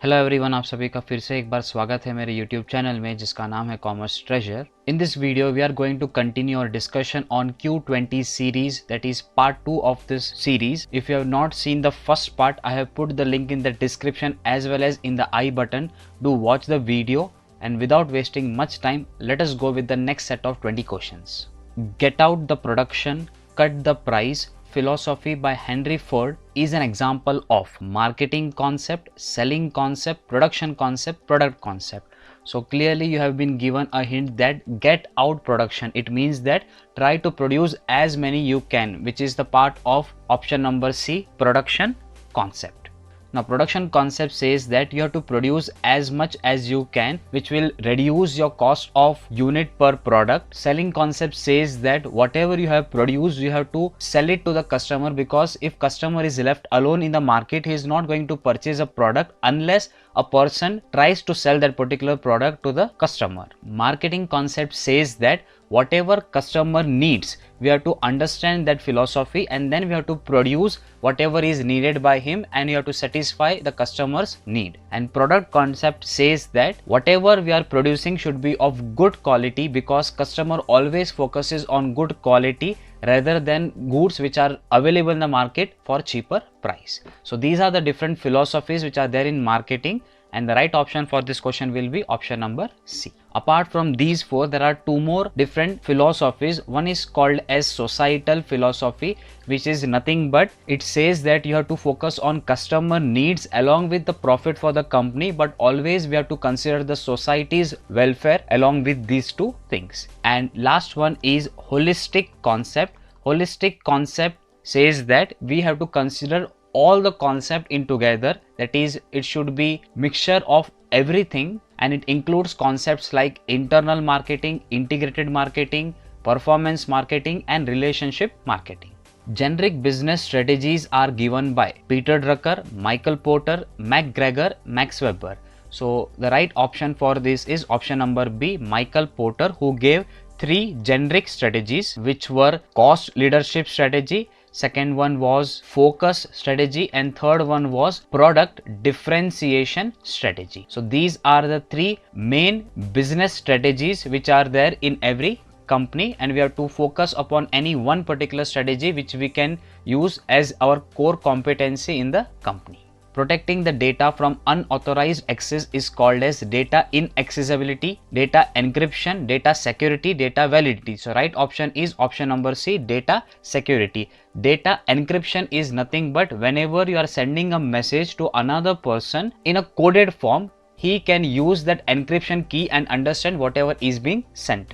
Hello everyone, आप सभी का फिर से एक बार स्वागत है मेरे YouTube चैनल में जिसका नाम है commerce treasure. In this video we are going to continue our discussion on Q20 series, that is part 2 of this series. If you have not seen the first part, I have put the link in the description as well as in the I button. Do watch the video, and without wasting much time, let us go with the next set of 20 questions. Get out the production, cut the price philosophy by Henry Ford is an example of marketing concept, selling concept, production concept, product concept. So clearly you have been given a hint that get out production. It means that try to produce as many you can, which is the part of option number C, production concept. Now production concept says that you have to produce as much as you can, which will reduce your cost of unit per product. Selling concept says that whatever you have produced, you have to sell it to the customer, because if customer is left alone in the market, he is not going to purchase a product unless a person tries to sell that particular product to the customer. Marketing concept says that whatever customer needs, we have to understand that philosophy and then we have to produce whatever is needed by him, and you have to satisfy the customer's need. And product concept says that whatever we are producing should be of good quality, because customer always focuses on good quality rather than goods which are available in the market for cheaper price. So these are the different philosophies which are there in marketing, and the right option for this question will be option number C. Apart from these four, there are two more different philosophies. One is called as societal philosophy, which is nothing but it says that you have to focus on customer needs along with the profit for the company, but always we have to consider the society's welfare along with these two things. And last one is holistic concept. Holistic concept says that we have to consider all the concept in together, that is, it should be mixture of everything, and it includes concepts like internal marketing, integrated marketing, performance marketing, and relationship marketing. Generic business strategies are given by Peter Drucker, Michael Porter, McGregor, Max Weber. So the right option for this is option number B, Michael Porter, who gave three generic strategies, which were cost leadership strategy, second one was focus strategy, and third one was product differentiation strategy. So these are the three main business strategies which are there in every company, and we have to focus upon any one particular strategy which we can use as our core competency in the company. Protecting the data from unauthorized access is called as data inaccessibility, data encryption, data security, data validity. So right option is option number C, data security. Data encryption is nothing but whenever you are sending a message to another person in a coded form, he can use that encryption key and understand whatever is being sent.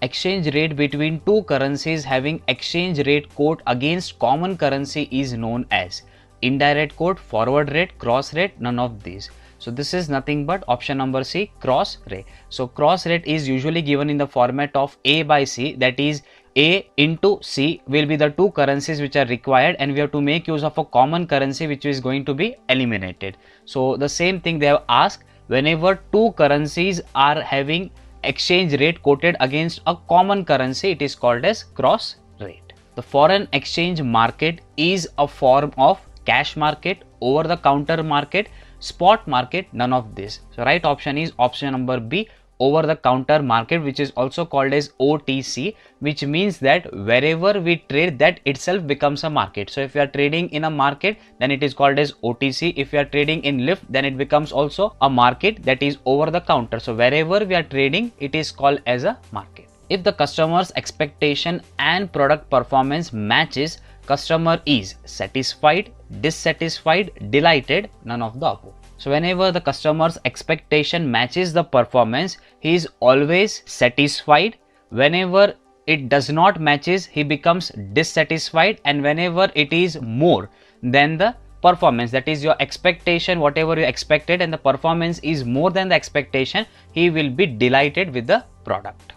Exchange rate between two currencies having exchange rate quote against common currency is known as indirect quote, forward rate, cross rate, none of these. So this is nothing but option number C, cross rate. So cross rate is usually given in the format of A by C, that is A into C will be the two currencies which are required, and we have to make use of a common currency which is going to be eliminated. So the same thing they have asked, whenever two currencies are having exchange rate quoted against a common currency, it is called as cross rate. The foreign exchange market is a form of cash market, over the counter market, spot market, none of this. So right option is option number B, over the counter market, which is also called as OTC, which means that wherever we trade, that itself becomes a market. So if you are trading in a market, then it is called as OTC. If you are trading in lift, then it becomes also a market, that is over the counter. So wherever we are trading, it is called as a market. If the customer's expectation and product performance matches, customer is satisfied, dissatisfied, delighted, none of the above. So whenever the customer's expectation matches the performance, he is always satisfied. Whenever it does not matches, he becomes dissatisfied, and whenever it is more than the performance, that is your expectation, whatever you expected, and the performance is more than the expectation, he will be delighted with the product.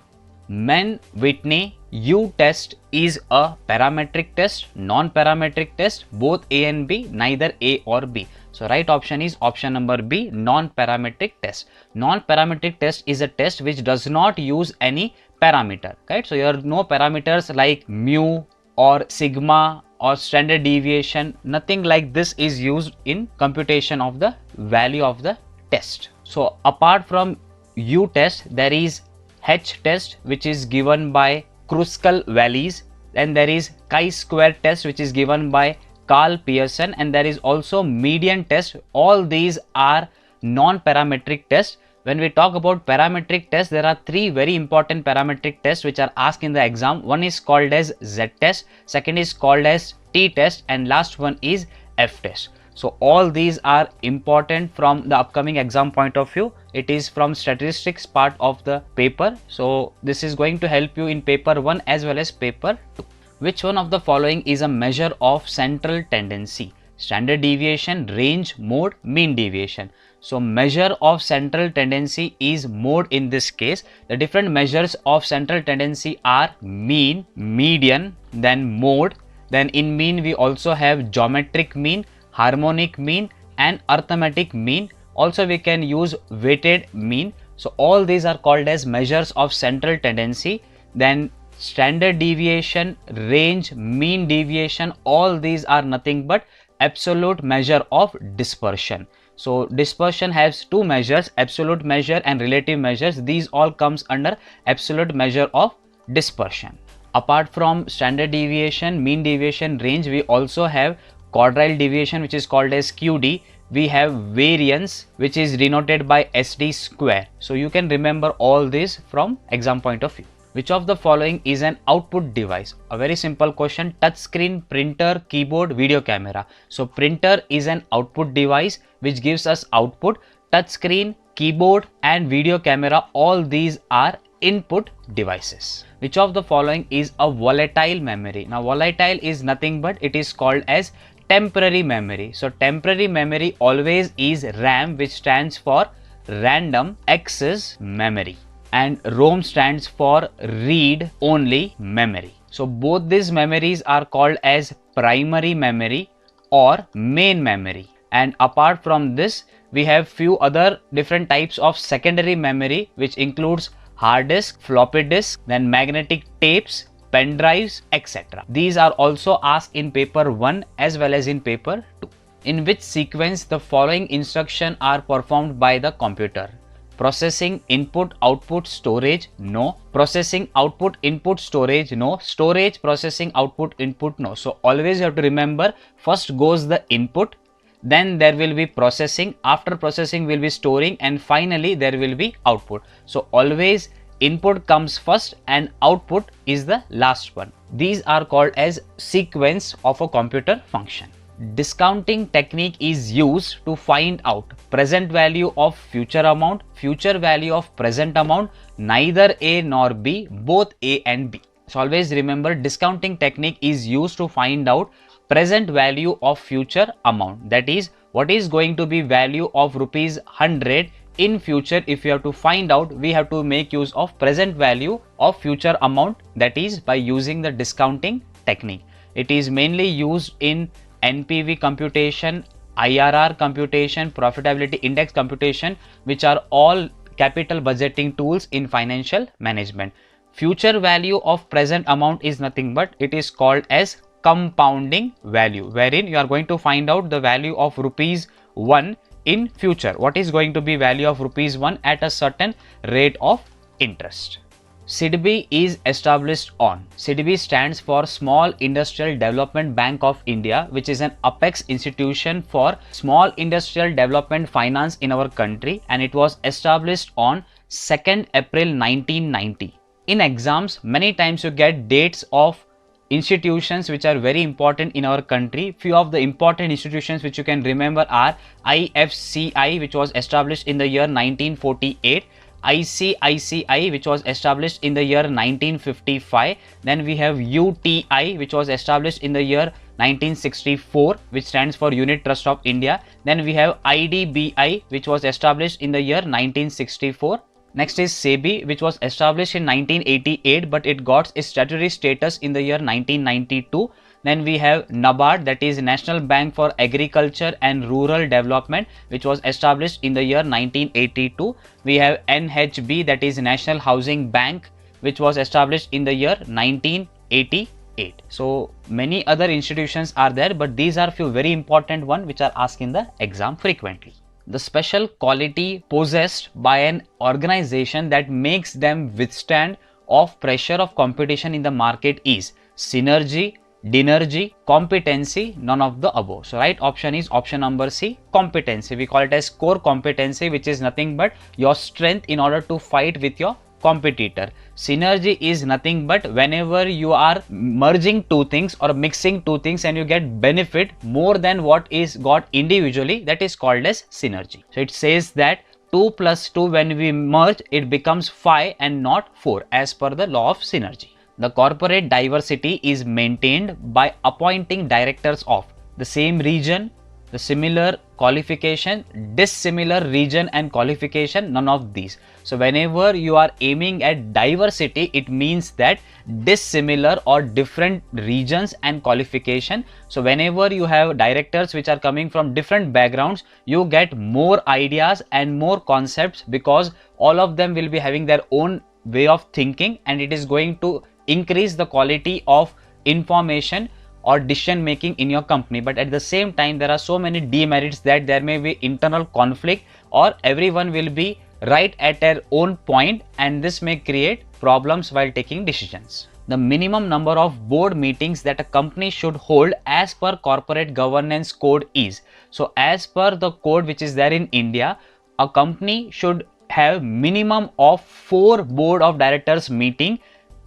Mann-Whitney U test is a parametric test, non-parametric test, both A and B, neither A or B. So right option is option number B, non-parametric test. Non-parametric test is a test which does not use any parameter, right? So there are no parameters like mu or sigma or standard deviation, nothing like this is used in computation of the value of the test. So apart from U test, there is H test which is given by Kruskal-Wallis, and there is chi-square test which is given by Carl Pearson, and there is also median test. All these are non-parametric tests. When we talk about parametric tests, there are three very important parametric tests which are asked in the exam. One is called as Z test, second is called as T test, and last one is F test. So all these are important from the upcoming exam point of view. It is from statistics part of the paper. So this is going to help you in paper 1 as well as paper 2. Which one of the following is a measure of central tendency? Standard deviation, range, mode, mean deviation. So measure of central tendency is mode in this case. The different measures of central tendency are mean, median, then mode. Then in mean we also have geometric mean, harmonic mean and arithmetic mean. Also we can use weighted mean. So all these are called as measures of central tendency. Then standard deviation, range, mean deviation, all these are nothing but absolute measure of dispersion. So dispersion has two measures, absolute measure and relative measures. These all comes under absolute measure of dispersion. Apart from standard deviation, mean deviation, range, we also have quadrile deviation which is called as QD. We have variance which is denoted by SD square. So you can remember all this from exam point of view. Which of the following is an output device? A very simple question. Touchscreen, printer, keyboard, video camera. So printer is an output device which gives us output. Touchscreen, keyboard and video camera, all these are input devices. Which of the following is a volatile memory? Now volatile is nothing but it is called as temporary memory. So temporary memory always is RAM, which stands for random access memory, and ROM stands for read only memory. So both these memories are called as primary memory or main memory. And apart from this, we have few other different types of secondary memory, which includes hard disk, floppy disk, then magnetic tapes, pen drives, etc. These are also asked in paper 1 as well as in paper 2. In which sequence the following instruction are performed by the computer? Processing, input, output, storage, no. Processing, output, input, storage, no. Storage, processing, output, input, no. So always you have to remember, first goes the input, then there will be processing, after processing will be storing, and finally there will be output. So always input comes first and output is the last one. These are called as sequence of a computer function. Discounting technique is used to find out present value of future amount, future value of present amount, neither A nor B, both A and B. So always remember, discounting technique is used to find out present value of future amount. That is, what is going to be value of rupees 100 in future. If you have to find out, we have to make use of present value of future amount, that is by using the discounting technique. It is mainly used in NPV computation, IRR computation, profitability index computation, which are all capital budgeting tools in financial management. Future value of present amount is nothing but it is called as compounding value, wherein you are going to find out the value of rupees 1 in future. What is going to be value of rupees 1 at a certain rate of interest. SIDBI is established on. SIDBI stands for Small Industrial Development Bank of India, which is an apex institution for small industrial development finance in our country, and it was established on 2nd April 1990. In exams, many times you get dates of institutions which are very important in our country. Few of the important institutions which you can remember are IFCI, which was established in the year 1948, ICICI, which was established in the year 1955. Then we have UTI, which was established in the year 1964, which stands for Unit Trust of India. Then we have IDBI, which was established in the year 1964. Next is SEBI, which was established in 1988, but it got its statutory status in the year 1992. Then we have NABARD, that is National Bank for Agriculture and Rural Development, which was established in the year 1982. We have NHB, that is National Housing Bank, which was established in the year 1988. So many other institutions are there, but these are few very important ones which are asked in the exam frequently. The special quality possessed by an organization that makes them withstand of pressure of competition in the market is synergy, dinergy, competency, none of the above. So right option is option number C, competency. We call it as core competency, which is nothing but your strength in order to fight with your competitor. Synergy is nothing but whenever you are merging two things or mixing two things and you get benefit more than what is got individually, that is called as synergy. So it says that 2 plus 2 when we merge it becomes 5 and not 4 as per the law of synergy. The corporate diversity is maintained by appointing directors of the same region, the similar qualification, dissimilar region and qualification, none of these. So whenever you are aiming at diversity, it means that dissimilar or different regions and qualification. So whenever you have directors which are coming from different backgrounds, you get more ideas and more concepts because all of them will be having their own way of thinking, and it is going to increase the quality of information or decision making in your company. But at the same time, there are so many demerits that there may be internal conflict or everyone will be right at their own point, and this may create problems while taking decisions. The minimum number of board meetings that a company should hold as per corporate governance code is, so as per the code which is there in India, a company should have minimum of 4 board of directors meeting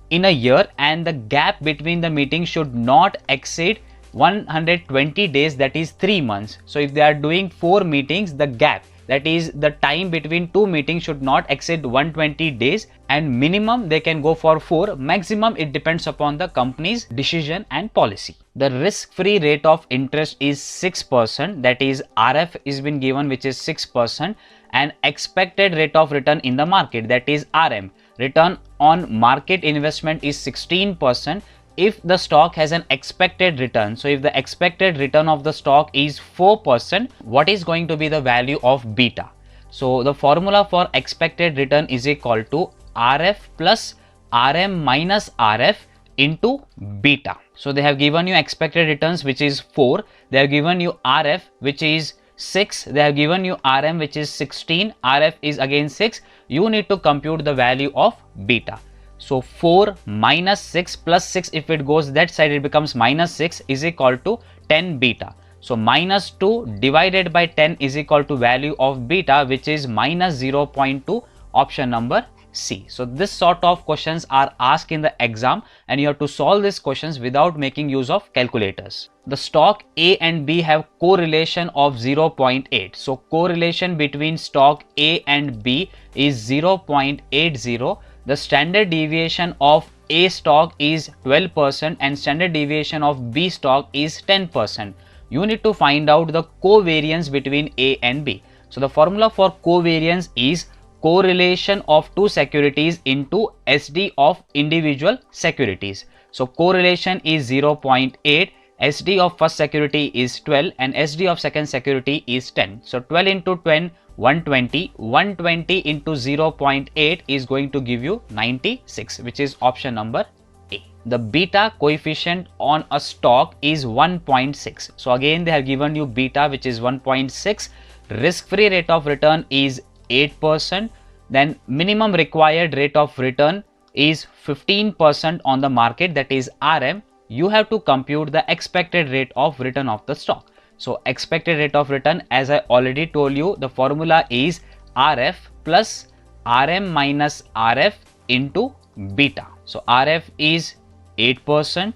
in a year, and the gap between the meetings should not exceed 120 days, that is 3 months. So if they are doing 4 meetings, the gap, that is the time between 2 meetings, should not exceed 120 days, and minimum they can go for 4, maximum it depends upon the company's decision and policy. The risk-free rate of interest is 6%, that is RF is been given which is 6%, and expected rate of return in the market, that is RM. Return on market investment is 16% if the stock has an expected return. So if the expected return of the stock is 4%, what is going to be the value of beta? So the formula for expected return is equal to RF plus RM minus RF into beta. So they have given you expected returns which is 4, they have given you RF which is 6, they have given you RM which is 16, RF is again 6. You need to compute the value of beta. So 4 minus 6 plus 6, if it goes that side it becomes minus 6, is equal to 10 beta. So minus 2 divided by 10 is equal to value of beta, which is minus 0.2, option number C. So this sort of questions are asked in the exam, and you have to solve these questions without making use of calculators. The stock A and B have correlation of 0.8. So correlation between stock A and B is 0.80. The standard deviation of A stock is 12% and standard deviation of B stock is 10%. You need to find out the covariance between A and B. So the formula for covariance is correlation of two securities into SD of individual securities. So correlation is 0.8, SD of first security is 12 and SD of second security is 10. So 12 into 10, 120, 120 into 0.8 is going to give you 96, which is option number A. The beta coefficient on a stock is 1.6. So again they have given you beta which is 1.6. Risk-free rate of return is 8%. Then minimum required rate of return is 15% on the market, that is RM. You have to compute the expected rate of return of the stock. So expected rate of return, as I already told you, the formula is RF plus RM minus RF into beta. So RF is 8%,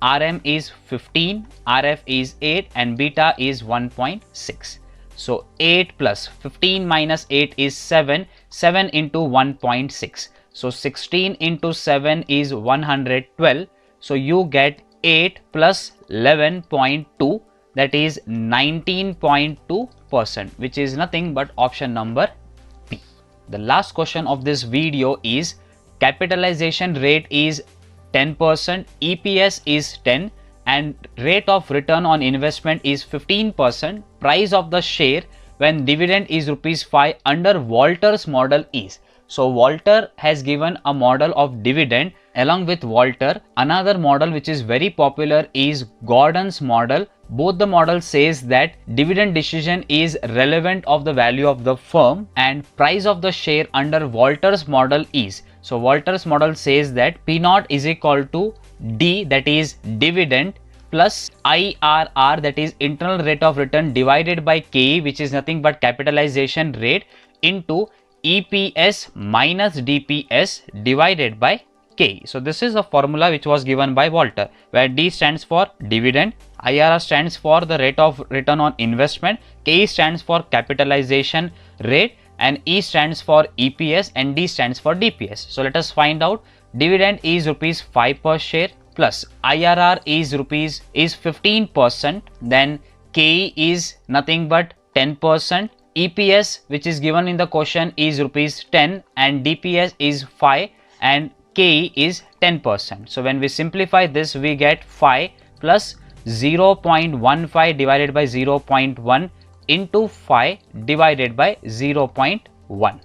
RM is 15, RF is 8 and beta is 1.6. So 8 plus 15 minus 8 is 7, 7 into 1.6. So 16 into 7 is 112. So you get 8 plus 11.2, that is 19.2%, which is nothing but option number B. The last question of this video is capitalization rate is 10%, EPS is 10 and rate of return on investment is 15%. Price of the share when dividend is ₹5 under Walter's model is. So Walter has given a model of dividend along with Walter, another model which is very popular is Gordon's model. Both the models says that dividend decision is relevant of the value of the firm and price of the share under Walter's model is. So Walter's model says that P0 is equal to D, that is dividend, plus IRR, that is internal rate of return, divided by KE, which is nothing but capitalization rate, into EPS minus DPS divided by K. So this is a formula which was given by Walter, where D stands for dividend, IRR stands for the rate of return on investment, K stands for capitalization rate, and E stands for EPS, and D stands for DPS. So let us find out. Dividend is rupees 5 per share, plus IRR is 15%, then K is nothing but 10%, EPS which is given in the question is rupees 10, and DPS is 5, and K is 10%. So when we simplify this, we get 5 plus 0.15 divided by 0.1 into 5 divided by 0.1.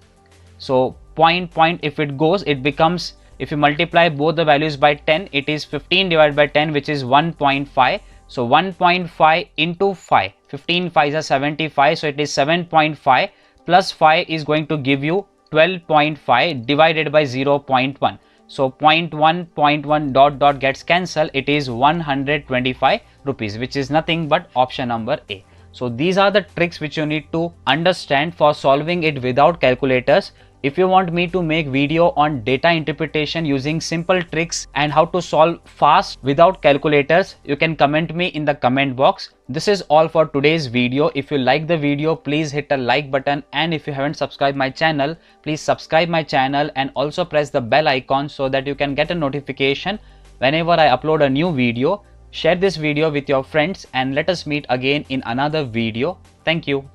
So point if it goes, it becomes, if you multiply both the values by 10, it is 15 divided by 10, which is 1.5. So 1.5 into 5, 15 5s are 75, so it is 7.5 plus 5 is going to give you 12.5 divided by 0.1. So 0.1 dot gets cancelled, it is 125 rupees, which is nothing but option number A. So these are the tricks which you need to understand for solving it without calculators. If you want me to make video on data interpretation using simple tricks and how to solve fast without calculators, you can comment me in the comment box. This is all for today's video. If you like the video, please hit a like button, and if you haven't subscribed my channel, please subscribe my channel and also press the bell icon so that you can get a notification whenever I upload a new video. Share this video with your friends and let us meet again in another video. Thank you.